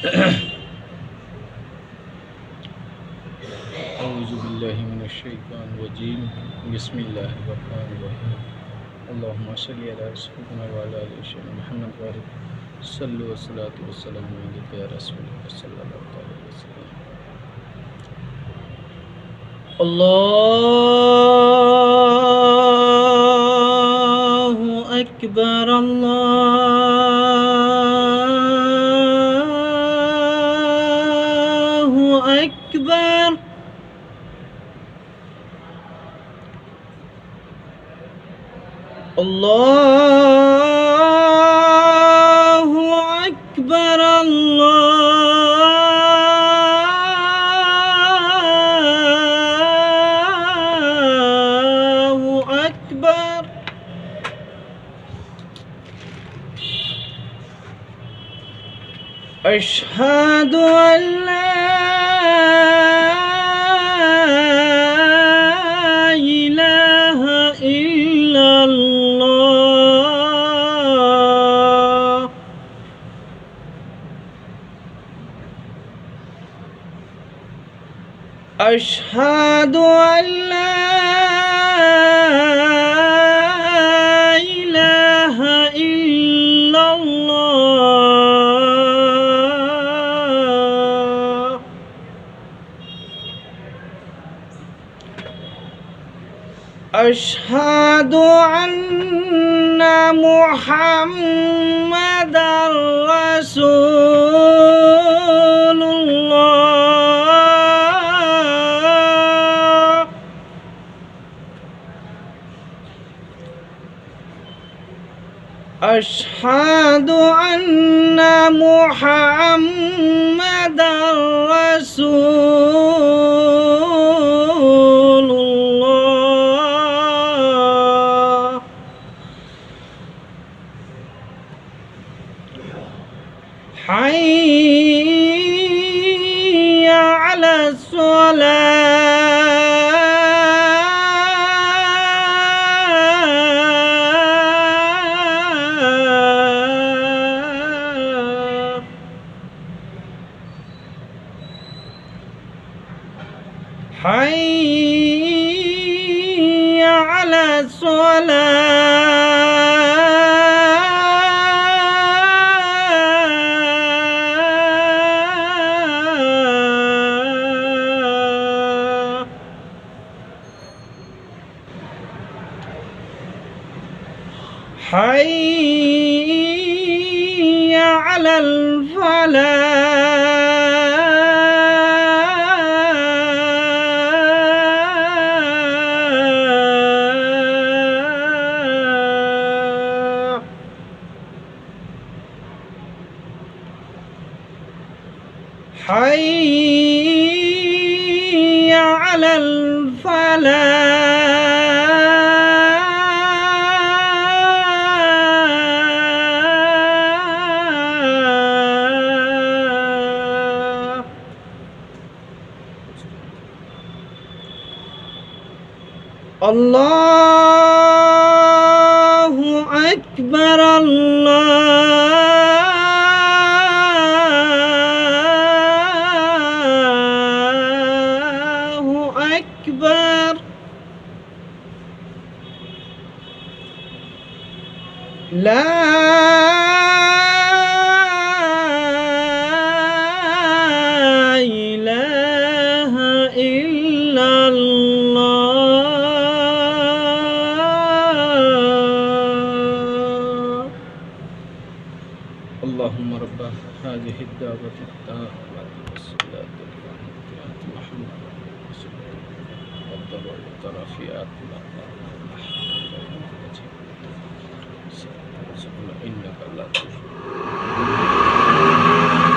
أعوذ بالله من الشيطان الرجيم بسم الله الرحمن الرحيم اللهم صل على سيدنا وعلى آل سيدنا محمد وعلى صلوا والصلاة والسلام عليك يا رسول الله صلى الله عليه وسلم الله أكبر الله أكبر الله أكبر الله أكبر أشهد أن لا إله إلا الله أشهد أن لا إله إلا الله أشهد أن محمدًا رسول الله أشهد أن محمدًا رسول الله حي على الصلاة حي على الصلاة حي على الفلاح حي على الفلاح الله أكبر الله أكبر لا إله إلا الله اللهم رب هذه الدعوة التامة والصلاة القائمة محمد رسول الله والضرورة رفيعات إنك لا تشرك